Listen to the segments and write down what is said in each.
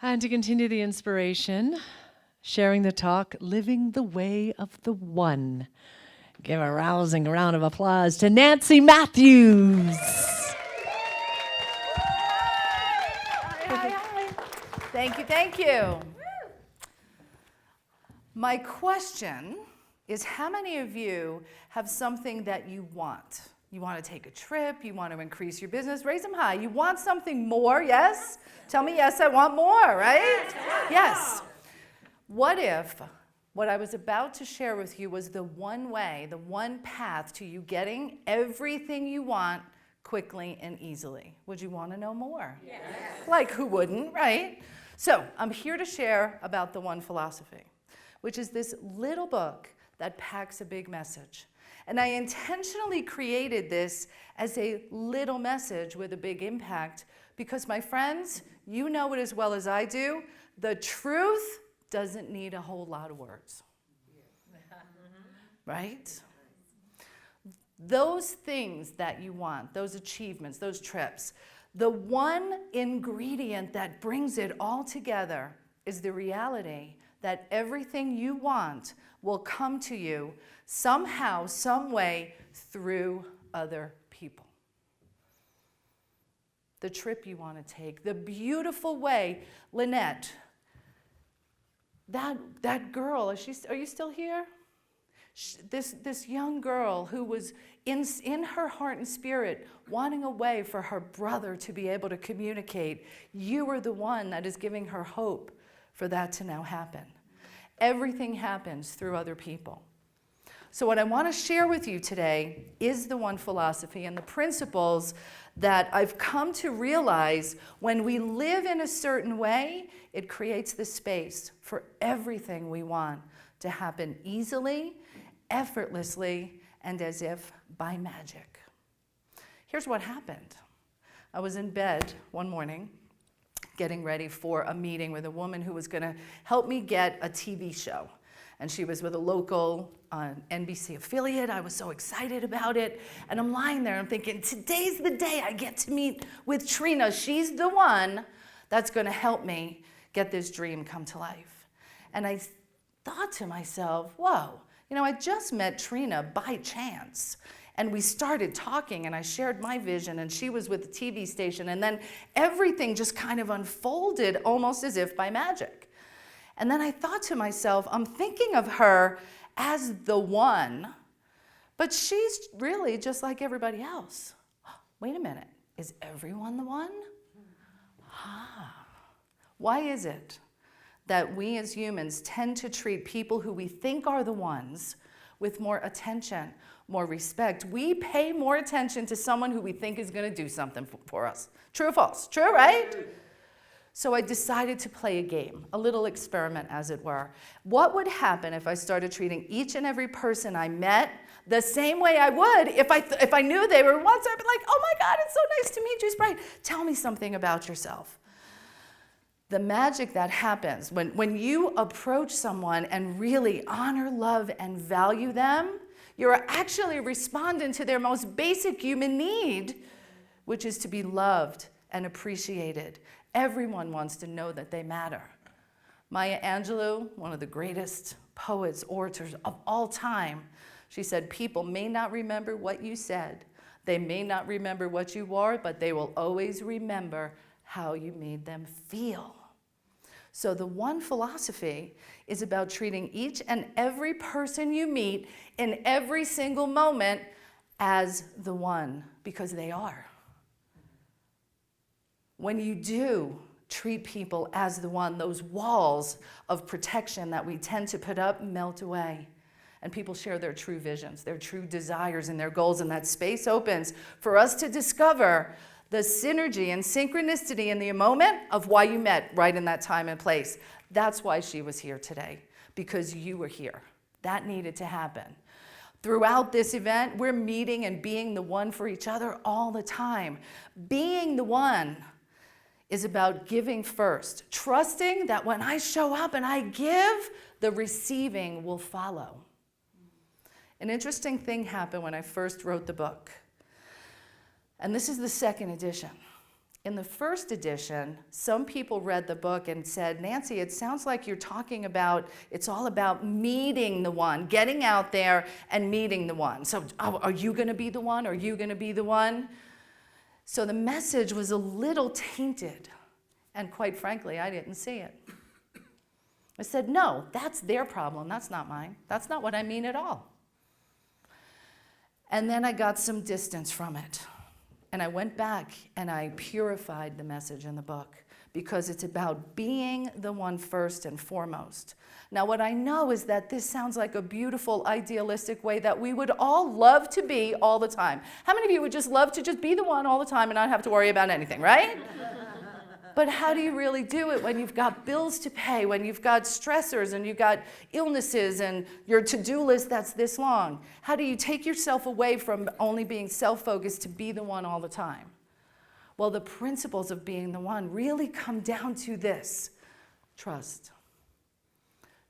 And to continue the inspiration, sharing the talk, Living the Way of the One. Give a rousing round of applause to Nancy Matthews. Thank you. My question is, how many of you have something that you want? You want to take a trip, you want to increase your business, raise them high. You want something more, yes? Tell me yes, I want more, right? Yes. What if what I was about to share with you was the one way, the one path to you getting everything you want quickly and easily? Would you want to know more? Yes. Like who wouldn't, right? So I'm here to share about the One Philosophy, which is this little book that packs a big message. And I intentionally created this as a little message with a big impact because, my friends, you know it as well as I do, the truth doesn't need a whole lot of words. Right? Those things that you want, those achievements, those trips, the one ingredient that brings it all together is the reality that everything you want will come to you somehow, some way, through other people. The trip you want to take, the beautiful way, Lynette, that girl, are you still here? This young girl who was in her heart and spirit wanting a way for her brother to be able to communicate, you are the one that is giving her hope for that to now happen. Everything happens through other people. So what I want to share with you today is the One Philosophy and the principles that I've come to realize when we live in a certain way, it creates the space for everything we want to happen easily, effortlessly, and as if by magic. Here's what happened. I was in bed one morning getting ready for a meeting with a woman who was going to help me get a TV show. And she was with a local NBC affiliate. I was so excited about it. And I'm lying there and I'm thinking, today's the day I get to meet with Trina. She's the one that's going to help me get this dream come to life. And I thought to myself, whoa, I just met Trina by chance. And we started talking and I shared my vision and she was with the TV station. And then everything just kind of unfolded almost as if by magic. And then I thought to myself, I'm thinking of her as the one, but she's really just like everybody else. Wait a minute, is everyone the one? Why is it that we as humans tend to treat people who we think are the ones with more attention, more respect? We pay more attention to someone who we think is going to do something for us. True or false? True, right? So I decided to play a game, a little experiment as it were. What would happen if I started treating each and every person I met the same way I would if I knew they were once? I'd be like, oh my God, it's so nice to meet you, Sprite. Tell me something about yourself. The magic that happens when you approach someone and really honor, love, and value them, you're actually responding to their most basic human need, which is to be loved and appreciated. Everyone wants to know that they matter. Maya Angelou, one of the greatest poets, orators of all time, she said, people may not remember what you said. They may not remember what you wore, but they will always remember how you made them feel. So the One Philosophy is about treating each and every person you meet in every single moment as the one, because they are. When you do treat people as the one, those walls of protection that we tend to put up melt away. And people share their true visions, their true desires, and their goals, and that space opens for us to discover the synergy and synchronicity in the moment of why you met right in that time and place. That's why she was here today, because you were here. That needed to happen. Throughout this event, we're meeting and being the one for each other all the time. Being the one is about giving first, trusting that when I show up and I give, the receiving will follow. An interesting thing happened when I first wrote the book. And this is the second edition. In the first edition, some people read the book and said, Nancy, it sounds like you're talking about, it's all about meeting the one, getting out there and meeting the one. So are you going to be the one? Are you going to be the one? So the message was a little tainted. And quite frankly, I didn't see it. I said, no, that's their problem. That's not mine. That's not what I mean at all. And then I got some distance from it. And I went back and I purified the message in the book because it's about being the one first and foremost. Now, what I know is that this sounds like a beautiful, idealistic way that we would all love to be all the time. How many of you would just love to just be the one all the time and not have to worry about anything, right? But how do you really do it when you've got bills to pay, when you've got stressors and you've got illnesses and your to-do list that's this long? How do you take yourself away from only being self-focused to be the one all the time? Well, the principles of being the one really come down to this: trust.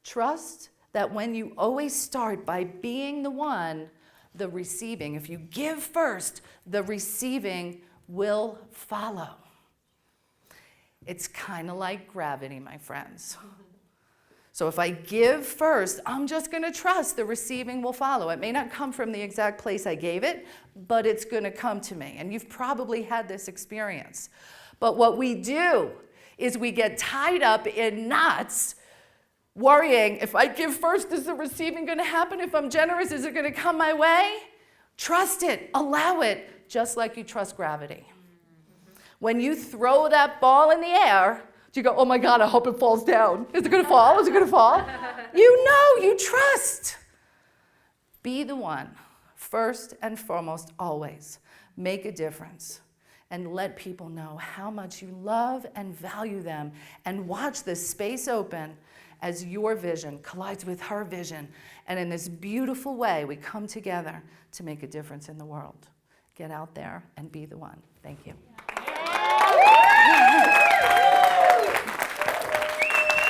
Trust that when you always start by being the one, the receiving, if you give first, the receiving will follow. It's kind of like gravity, my friends. So if I give first, I'm just going to trust the receiving will follow. It may not come from the exact place I gave it, but it's going to come to me. And you've probably had this experience. But what we do is we get tied up in knots, worrying, if I give first, is the receiving going to happen? If I'm generous, is it going to come my way? Trust it. Allow it, just like you trust gravity. When you throw that ball in the air, do you go, oh my God, I hope it falls down. Is it going to fall? Is it going to fall? You know, you trust. Be the one, first and foremost, always. Make a difference and let people know how much you love and value them, and watch this space open as your vision collides with her vision. And in this beautiful way, we come together to make a difference in the world. Get out there and be the one. Thank you.